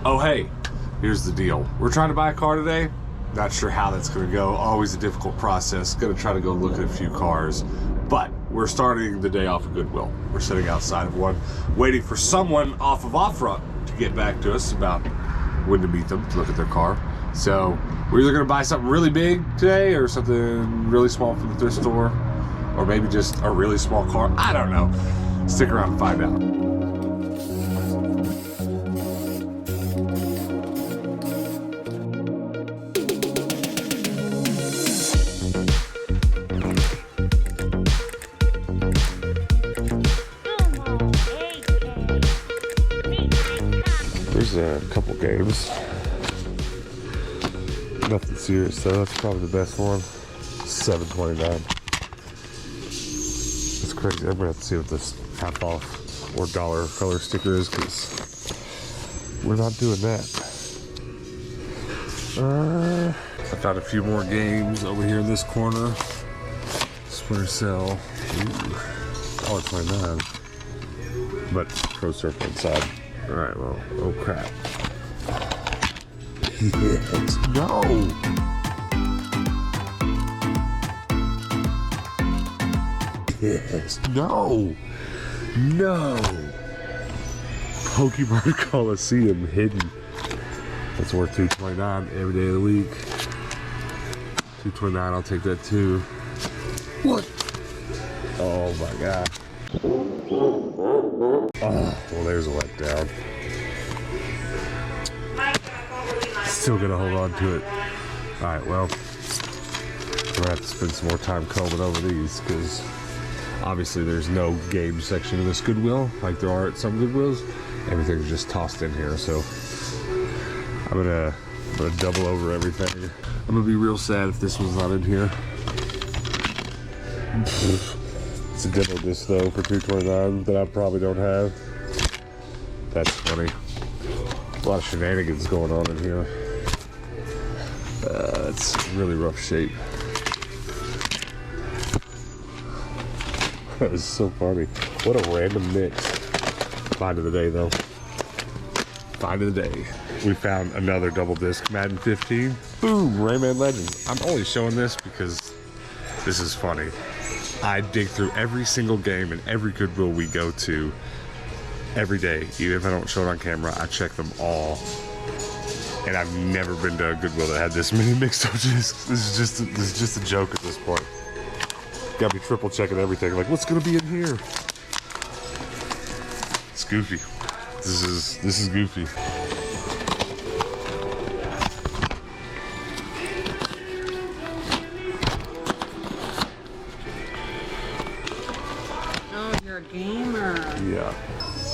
Oh hey, here's the deal. We're trying to buy a car today. Not sure how that's gonna go. Always a difficult process. Gonna try to go look at a few cars. But we're starting the day off at Goodwill. We're sitting outside of one, waiting for someone off of Off-Front to get back to us about when to meet them, to look at their car. So we're either gonna buy something really big today or something really small from the thrift store, or maybe just a really small car. I don't know. Stick around and find out. There's a couple games. Nothing serious though. That's probably the best one. $7.29. It's crazy. I'm gonna have to see what this half off or dollar color sticker is, because we're not doing that. I found a few more games over here in this corner. Splinter Cell. $1.29. But Pro Surfer inside. Alright, well, oh crap. Yes, no! Yes, no! No! Pokemon Coliseum hidden. That's worth $2.29 every day of the week. $2.29, I'll take that too. What? Oh my god. Oh, well, there's a letdown. Still gonna hold on to it. Alright, well, we're gonna have to spend some more time combing over these, because obviously there's no game section in this Goodwill like there are at some Goodwills. Everything's just tossed in here, so I'm gonna double over everything. I'm gonna be real sad if this one's not in here. It's a demo disc though for $2.29 that I probably don't have. That's funny. A lot of shenanigans going on in here. It's really rough shape. That is so funny. What a random mix. Find of the day though. Find of the day. We found another double disc Madden 15. Boom, Rayman Legends. I'm only showing this because this is funny. I dig through every single game and every Goodwill we go to every day. Even if I don't show it on camera, I check them all. And I've never been to a Goodwill that had this many mixed up discs. This is just a joke at this point. Gotta be triple checking everything. Like, what's gonna be in here? It's goofy. This is goofy. Gamer. Yeah.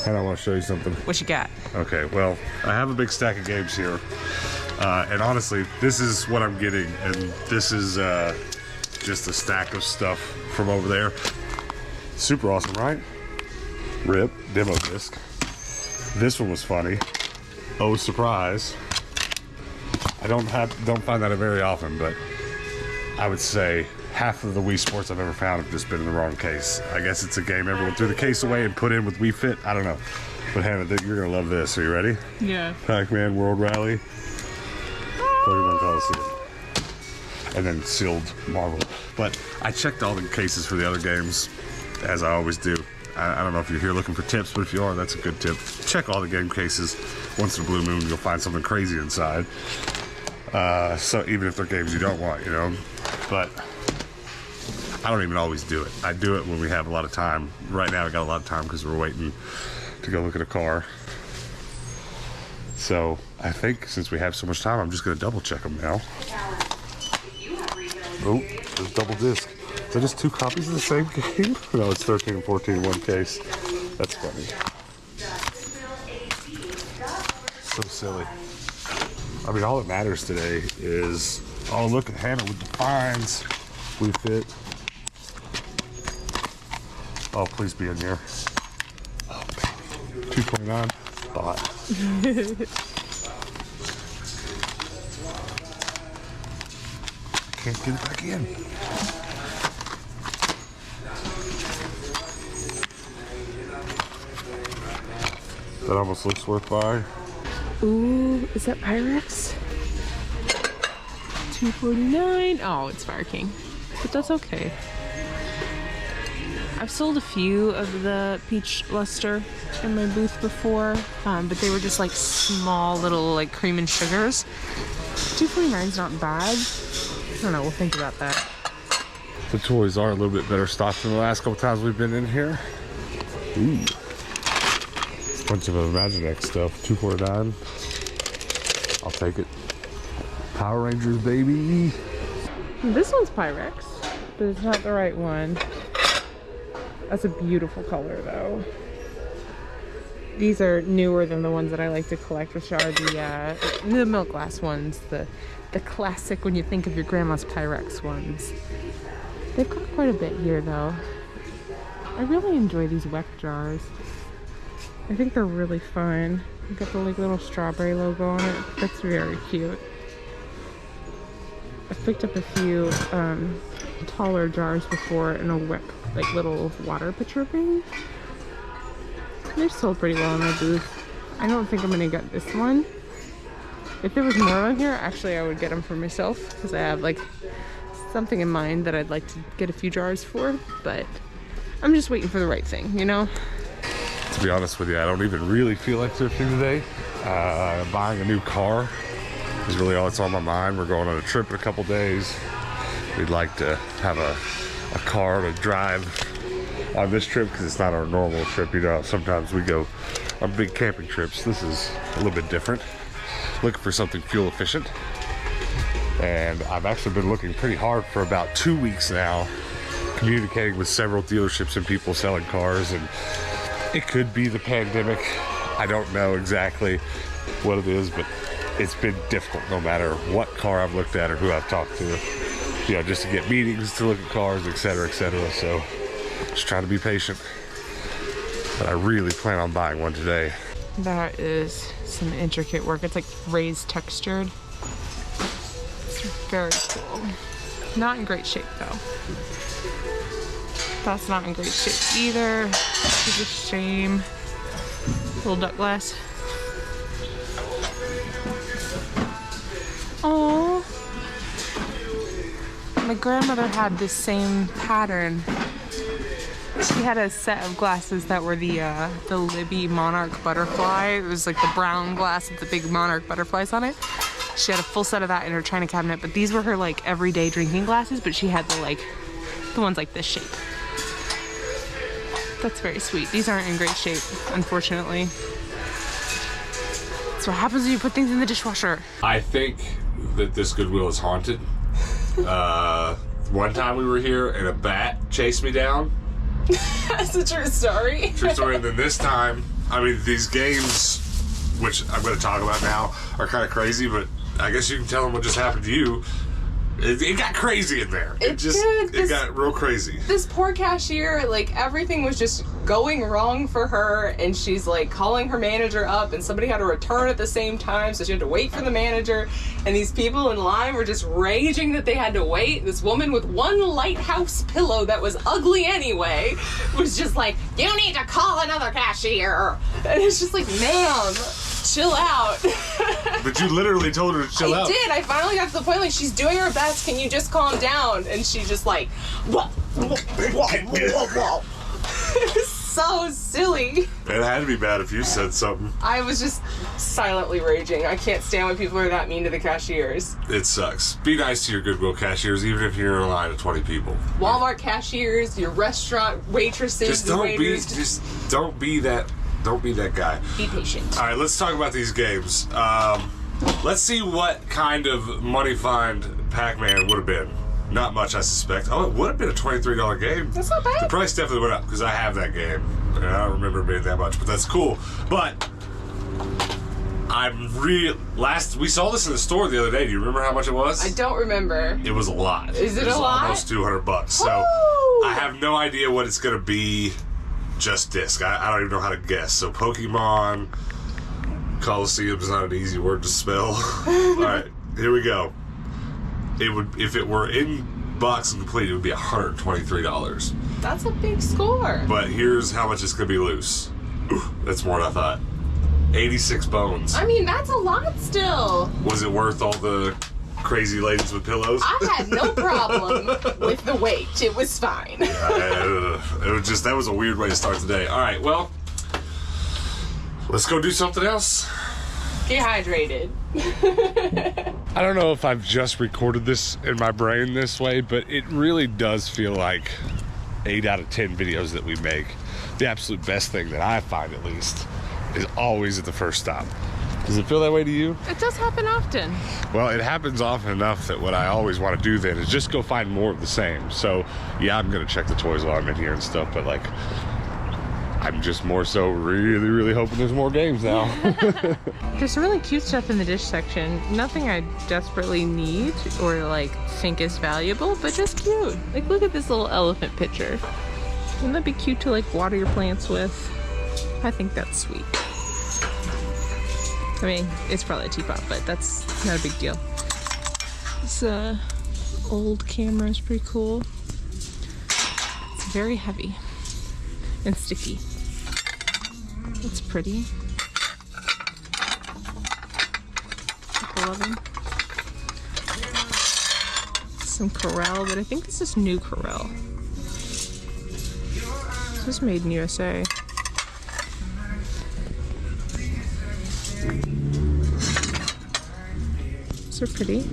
And I want to show you something. What you got? Okay, well, I have a big stack of games here. And honestly, this is what I'm getting. And this is just a stack of stuff from over there. Super awesome, right? RIP, demo disc. This one was funny. Oh, surprise. I don't find that very often, but I would say half of the Wii Sports I've ever found have just been in the wrong case. I guess it's a game everyone threw the case away and put in with Wii Fit. I don't know. But Hannah, you're going to love this. Are you ready? Yeah. Pac-Man World Rally. Pokemon Coliseum. And then sealed Marvel. But I checked all the cases for the other games, as I always do. I don't know if you're here looking for tips, but if you are, that's a good tip. Check all the game cases. Once in a blue moon, you'll find something crazy inside. So even if they're games you don't want, you know. But I don't even always do it. I do it when we have a lot of time. Right now I got a lot of time because we're waiting to go look at a car. So I think since we have so much time, I'm just going to double check them now. Oh, there's double disc. Is that just two copies of the same game? No, it's 13 and 14 in one case. That's funny. So silly. I mean, all that matters today is, oh, look at Hannah with the fines. We fit. Oh, please be in here. Oh, baby. $2.29. Bought. Can't get it back in. That almost looks worth buying. Ooh, is that Pyrex? $2.49. Oh, it's Fire King, but that's okay. I've sold a few of the peach luster in my booth before, but they were just like small little like cream and sugars. $2.49 is not bad. I don't know, we'll think about that. The toys are a little bit better stocked than the last couple times we've been in here. Ooh. Bunch of Imaginext stuff, $2.49. I'll take it. Power Rangers, baby. This one's Pyrex, but it's not the right one. That's a beautiful color though. These are newer than the ones that I like to collect, which are the milk glass ones, the classic when you think of your grandma's Pyrex ones. They've got quite a bit here though. I really enjoy these Weck jars. I think they're really fun. You've got the like little strawberry logo on it. That's very cute. I've picked up a few taller jars before in a Weck like little water pitcher thing. They're sold pretty well in my booth. I don't think I'm gonna get this one. If there was more on here, actually I would get them for myself because I have like something in mind that I'd like to get a few jars for, but I'm just waiting for the right thing, you know? To be honest with you, I don't even really feel like thrifting today. Buying a new car is really all that's on my mind. We're going on a trip in a couple days. We'd like to have a car to drive on this trip because it's not our normal trip. You know, sometimes we go on big camping trips. This is a little bit different. Looking for something fuel efficient. And I've actually been looking pretty hard for about 2 weeks now, communicating with several dealerships and people selling cars, and it could be the pandemic. I don't know exactly what it is, but it's been difficult no matter what car I've looked at or who I've talked to, you know, just to get meetings to look at cars, etc., etc. So just trying to be patient, but I really plan on buying one today. That is some intricate work. It's like raised textured. It's very cool. Not in great shape though. That's not in great shape either. It's a shame. Little duck glass. Oh, my grandmother had this same pattern. She had a set of glasses that were the Libby Monarch butterfly. It was like the brown glass with the big monarch butterflies on it. She had a full set of that in her china cabinet, but these were her like everyday drinking glasses, but she had the ones like this shape. That's very sweet. These aren't in great shape, unfortunately. That's what happens when you put things in the dishwasher. I think that this Goodwill is haunted. One time we were here and a bat chased me down. That's a true story. True story. And then this time, I mean, these games, which I'm going to talk about now, are kind of crazy, but I guess you can tell them what just happened to you. It got crazy in there. It got real crazy. This poor cashier, like, everything was just going wrong for her, and she's like calling her manager up, and somebody had to return at the same time, so she had to wait for the manager, and these people in line were just raging that they had to wait. This woman with one lighthouse pillow that was ugly anyway was just like, "You need to call another cashier." And it's just like, ma'am, chill out. But you literally told her to chill out. I did. I finally got to the point, like, she's doing her best. Can you just calm down? And she's just like, whoa. It's so silly. It had to be bad if you said something. I was just silently raging. I can't stand when people are that mean to the cashiers. It sucks. Be nice to your Goodwill cashiers, even if you're in a line of 20 people. Walmart cashiers, your restaurant waitresses, just don't be that. Don't be that guy. Be patient. All right, let's talk about these games. Let's see what kind of money find Pac-Man would have been. Not much, I suspect. Oh, it would have been a $23 game. That's not bad. The price definitely went up because I have that game. And I don't remember it being that much, but that's cool. But we saw this in the store the other day. Do you remember how much it was? I don't remember. It was a lot. Is it a lot? Almost $200. So I have no idea what it's going to be. Just disc. I don't even know how to guess. So Pokemon Coliseum is not an easy word to spell. All right, here we go. It would, if it were in box and complete, it would be $123. That's a big score. But here's how much it's gonna be loose. That's more than I thought. 86 bones. I mean, that's a lot still. Was it worth all the crazy ladies with pillows? I had no problem with the weight. It was fine. It was just, that was a weird way to start the day. All right, well, let's go do something else. Get hydrated. I don't know if I've just recorded this in my brain this way, but it really does feel like 8 out of 10 videos that we make, the absolute best thing that I find, at least, is always at the first stop. Does it feel that way to you? It does happen often. Well, it happens often enough that what I always want to do then is just go find more of the same. So, yeah, I'm going to check the toys while I'm in here and stuff, but like, I'm just more so really hoping there's more games now. There's some really cute stuff in the dish section. Nothing I desperately need or like think is valuable, but just cute. Like, look at this little elephant picture. Wouldn't that be cute to like water your plants with? I think that's sweet. I mean, it's probably a teapot, but that's not a big deal. This old camera is pretty cool. It's very heavy and sticky. It's pretty. Like 11. Some Corel, but I think this is new Corel. This is made in USA. These are pretty.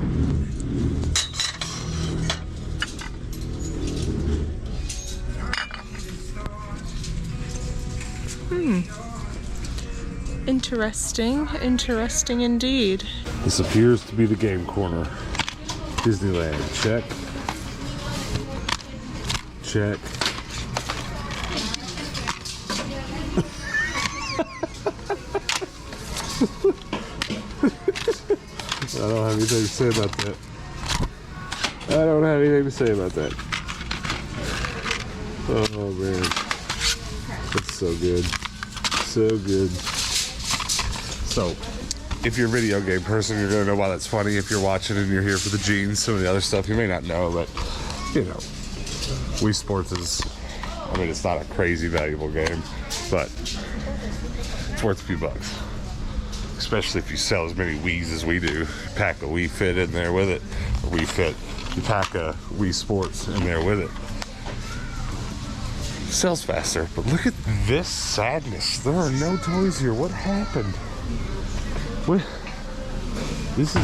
Interesting indeed. This appears to be the game corner. Disneyland, check. Check. I don't have anything to say about that. I don't have anything to say about that. Oh man. That's so good. So good. So, if you're a video game person, you're gonna know why that's funny. If you're watching and you're here for the jeans, some of the other stuff you may not know, but you know, Wii Sports is, I mean, it's not a crazy valuable game, but it's worth a few bucks. Especially if you sell as many Wiis as we do. You pack a Wii Fit in there with it, or Wii Fit. You pack a Wii Sports in there with it. Sells faster, but look at this sadness. There are no toys here. What happened? What? This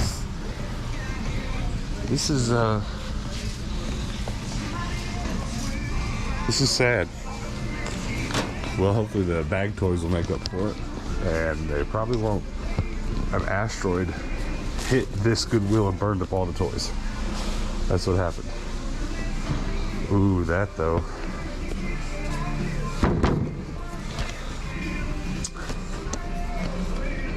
is sad. Well, hopefully the bag toys will make up for it, and they probably won't. An asteroid hit this Goodwill and burned up all the toys. That's what happened. Ooh, that though.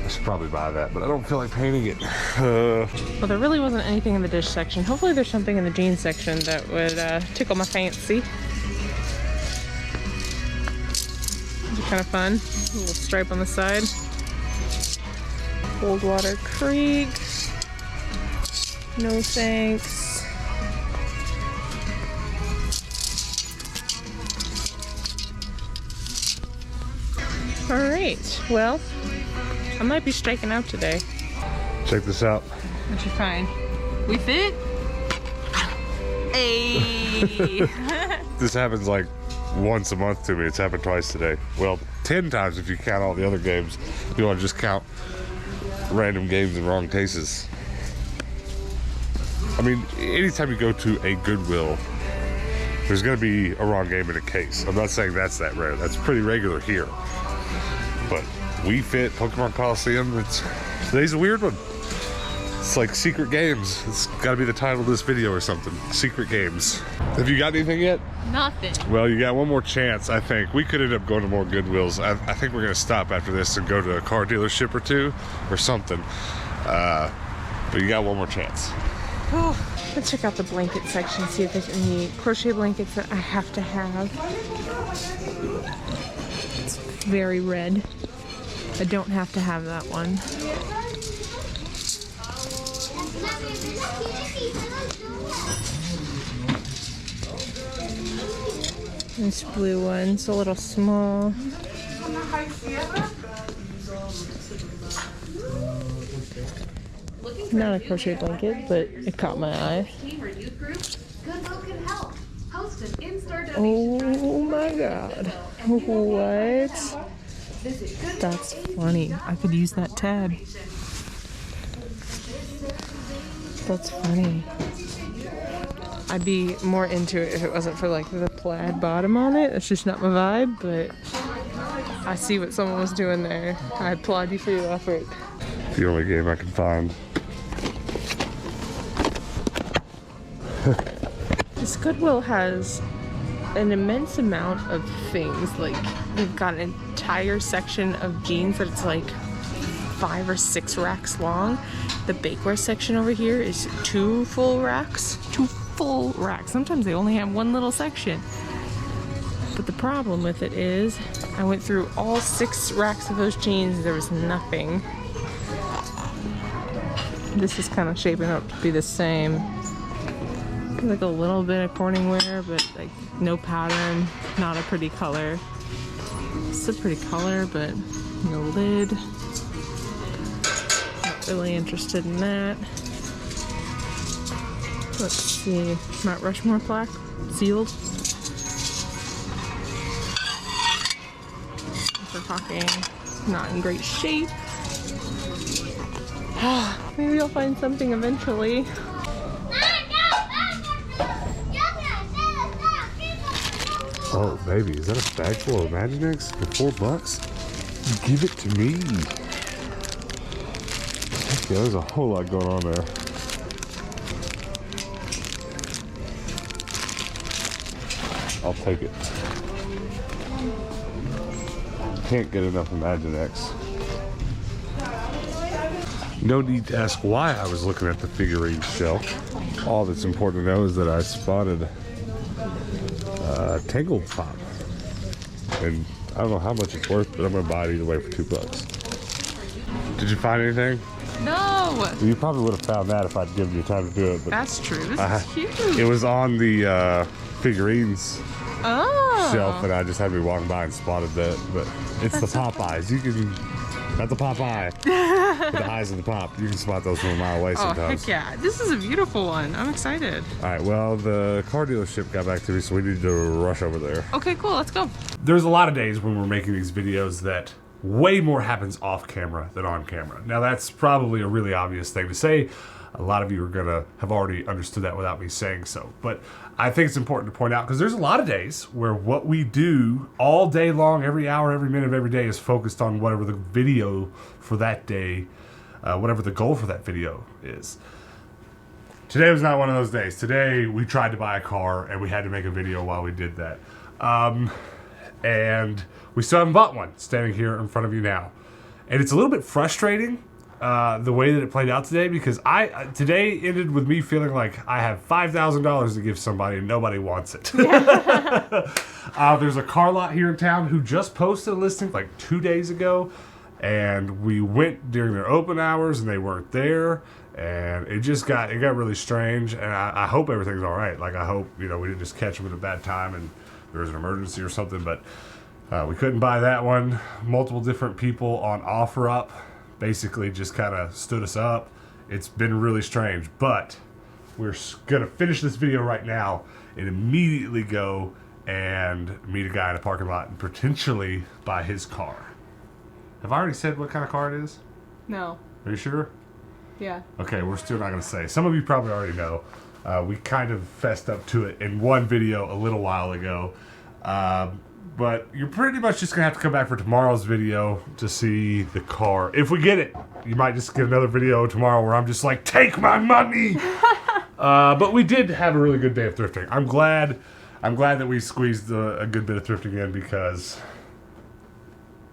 I should probably buy that, but I don't feel like painting it. Well, there really wasn't anything in the dish section. Hopefully there's something in the jeans section that would tickle my fancy. It'd be kind of fun. A little stripe on the side. Coldwater Creek. No thanks. Alright, well, I might be striking out today. Check this out. What'd you find? We fit? Hey! This happens like once a month to me. It's happened twice today. Well, 10 times if you count all the other games. You want to just count random games in wrong cases. I mean, anytime you go to a Goodwill, there's going to be a wrong game in a case. I'm not saying that's that rare. That's pretty regular here. But Wii Fit, Pokemon Coliseum, today's a weird one. It's like secret games. It's got to be the title of this video or something. Secret games. Have you got anything yet? Nothing. Well, you got one more chance, I think. We could end up going to more Goodwills. I think we're going to stop after this and go to a car dealership or two or something. But you got one more chance. Oh, let's check out the blanket section, see if there's any crochet blankets that I have to have. It's very red. I don't have to have that one. This blue one's a little small. Not a crochet blanket, but it caught my eye. Oh my god. What? That's funny. I could use that tab. That's funny. I'd be more into it if it wasn't for like the plaid bottom on it. It's just not my vibe, but I see what someone was doing there. I applaud you for your effort. The only game I can find. This Goodwill has an immense amount of things. Like, they've got an entire section of jeans that it's like 5 or 6 racks long. The bakeware section over here is 2 full racks. 2 full racks. Sometimes they only have 1 little section. But the problem with it is, I went through all 6 racks of those jeans, there was nothing. This is kind of shaping up to be the same. Like a little bit of Corningware, but like no pattern, not a pretty color. It's a pretty color, but no lid. Not really interested in that. Let's see, Mount Rushmore plaque, sealed. If we're talking not in great shape. Maybe I'll find something eventually. Oh, baby, is that a bag full of Imaginex for $4? Give it to me. Heck yeah, there's a whole lot going on there. I'll take it. Can't get enough Imaginex. No need to ask why I was looking at the figurine shelf. All that's important to know is that I spotted Tangled Pop, and I don't know how much it's worth, but I'm gonna buy it either way for $2. Did you find anything? No! You probably would have found that if I'd given you time to do it. But that's true. This is huge. It was on the figurines Oh. shelf, and I just happened to be walking by and spotted that. But it's the Popeyes. You can, not the Popeye, but the eyes of the pop. You can spot those from a mile away sometimes. Oh, heck yeah. This is a beautiful one. I'm excited. All right, well, the car dealership got back to me, so we need to rush over there. Okay, cool. Let's go. There's a lot of days when we're making these videos that way more happens off camera than on camera. Now, that's probably a really obvious thing to say. A lot of you are going to have already understood that without me saying so. But I think it's important to point out, because there's a lot of days where what we do all day long, every hour, every minute of every day is focused on whatever the video for that day, whatever the goal for that video is. Today was not one of those days. Today we tried to buy a car and we had to make a video while we did that. And we still haven't bought one, standing here in front of you now. And it's a little bit frustrating the way that it played out today, because today ended with me feeling like I have $5,000 to give somebody and nobody wants it. There's a car lot here in town who just posted a listing like 2 days ago, and we went during their open hours and they weren't there, and it got really strange. And I hope everything's all right. Like, I hope, we didn't just catch them at a bad time and there was an emergency or something. But we couldn't buy that one. Multiple different people on OfferUp basically just kind of stood us up. It's been really strange, but we're gonna finish this video right now and immediately go and meet a guy in a parking lot and potentially buy his car. Have I already said what kind of car it is? No. Are you sure? Yeah. Okay, we're still not gonna say. Some of you probably already know. We kind of fessed up to it in one video a little while ago. But you're pretty much just gonna have to come back for tomorrow's video to see the car. If we get it, you might just get another video tomorrow where I'm just like, take my money. But we did have a really good day of thrifting. I'm glad that we squeezed a good bit of thrifting in, because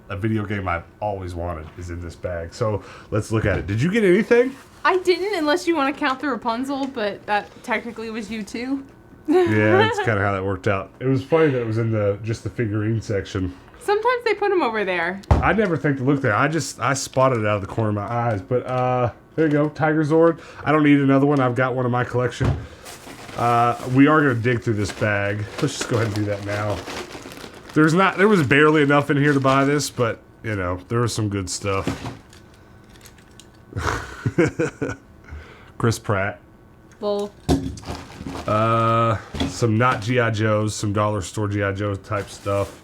a video game I've always wanted is in this bag. So let's look at it. Did you get anything? I didn't, unless you want to count the Rapunzel, but that technically was you too. Yeah, that's kind of how that worked out. It was funny that it was in just the figurine section. Sometimes they put them over there. I never think to look there. I spotted it out of the corner of my eyes. But there you go, Tiger Zord. I don't need another one. I've got one in my collection. We are going to dig through this bag. Let's just go ahead and do that now. There was barely enough in here to buy this, but there was some good stuff. Chris Pratt. Bull. Some not G.I. Joes, some dollar store G.I. Joe type stuff.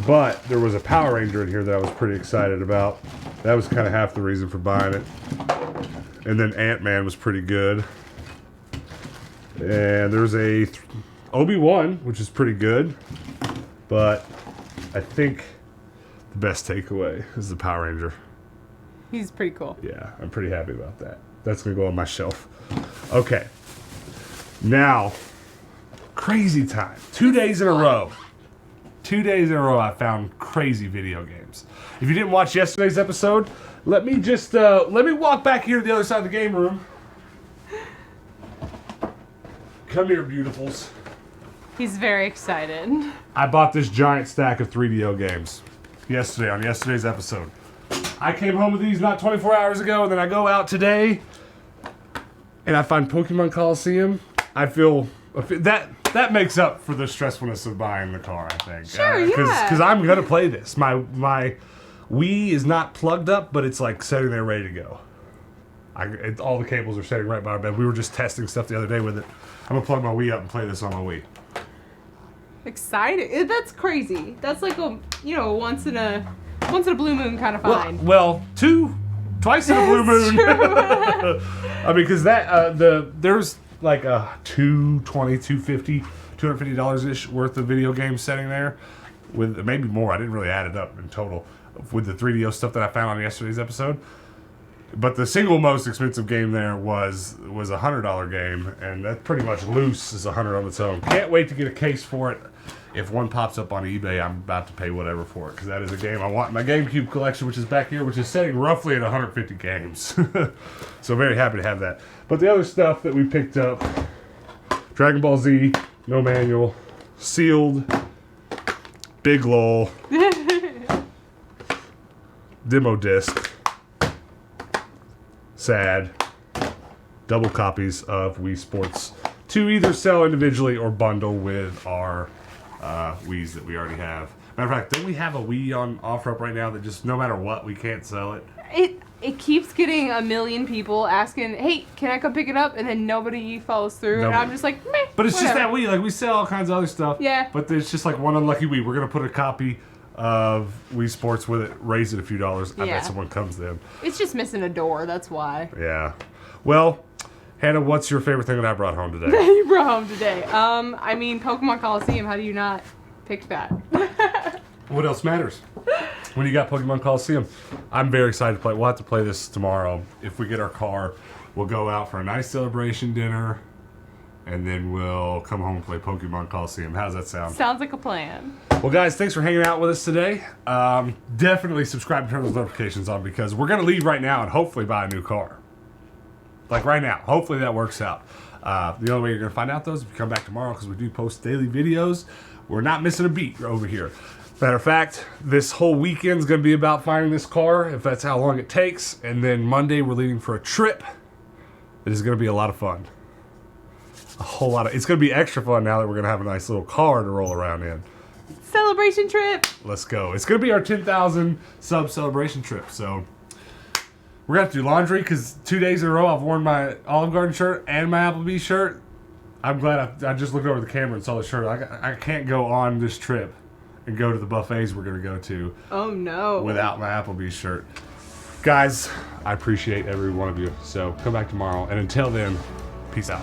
But there was a Power Ranger in here that I was pretty excited about. That was kind of half the reason for buying it. And then Ant-Man was pretty good. And there's a Obi-Wan, which is pretty good. But I think the best takeaway is the Power Ranger. He's pretty cool. Yeah, I'm pretty happy about that. That's going to go on my shelf. Okay. Now, crazy time. 2 days in a row. 2 days in a row I found crazy video games. If you didn't watch yesterday's episode, let me walk back here to the other side of the game room. Come here, beautifuls. He's very excited. I bought this giant stack of 3DO games yesterday on yesterday's episode. I came home with these not 24 hours ago, and then I go out today and I find Pokemon Coliseum. I feel that makes up for the stressfulness of buying the car, I think. Sure, yeah. Because I'm going to play this. My Wii is not plugged up, but it's like sitting there ready to go. All the cables are sitting right by our bed. We were just testing stuff the other day with it. I'm going to plug my Wii up and play this on my Wii. Excited. That's crazy. That's like a, once in a blue moon kind of find. Well, twice in a blue moon. I mean, because there's like a $250 worth of video games sitting there, with maybe more. I didn't really add it up in total with the 3DO stuff that I found on yesterday's episode. But the single most expensive game there was a $100 game, and that pretty much loose is $100 on its own. Can't wait to get a case for it. If one pops up on eBay, I'm about to pay whatever for it, because that is a game I want in my GameCube collection, which is back here, which is sitting roughly at 150 games. So very happy to have that. But the other stuff that we picked up, Dragon Ball Z, no manual, sealed, big lol, demo disc, sad, double copies of Wii Sports to either sell individually or bundle with our Wiis that we already have. Matter of fact, don't we have a Wii on offer up right now that just no matter what we can't sell it? It keeps getting a million people asking, hey, can I come pick it up? And then nobody follows through. Nobody. And I'm just like, meh. But it's whatever. just that Wii. Like, we sell all kinds of other stuff. Yeah. But there's just like one unlucky Wii. We're going to put a copy of Wii Sports with it, raise it a few dollars. I Yeah. bet someone comes then. It's just missing a door, that's why. Yeah. Well, Hannah, what's your favorite thing that I brought home today? You brought home today. I mean, Pokemon Coliseum, how do you not pick that? What else matters? When you got Pokemon Coliseum, I'm very excited to play. We'll have to play this tomorrow. If we get our car, we'll go out for a nice celebration dinner, and then we'll come home and play Pokemon Coliseum. How does that sound? Sounds like a plan. Well, guys, thanks for hanging out with us today. Definitely subscribe and turn those notifications on, because we're going to leave right now and hopefully buy a new car. Like right now. Hopefully that works out. The only way you're going to find out, though, is if you come back tomorrow, because we do post daily videos. We're not missing a beat over here. Matter of fact, this whole weekend's going to be about finding this car, if that's how long it takes. And then Monday, we're leaving for a trip. It is going to be a lot of fun. A whole lot of... It's going to be extra fun now that we're going to have a nice little car to roll around in. Celebration trip. Let's go. It's going to be our 10,000 sub celebration trip. So we're going to have to do laundry, because 2 days in a row I've worn my Olive Garden shirt and my Applebee's shirt. I'm glad I just looked over the camera and saw the shirt. I can't go on this trip and go to the buffets we're going to go to Oh, no. without my Applebee's shirt. Guys, I appreciate every one of you. So come back tomorrow. And until then, peace out.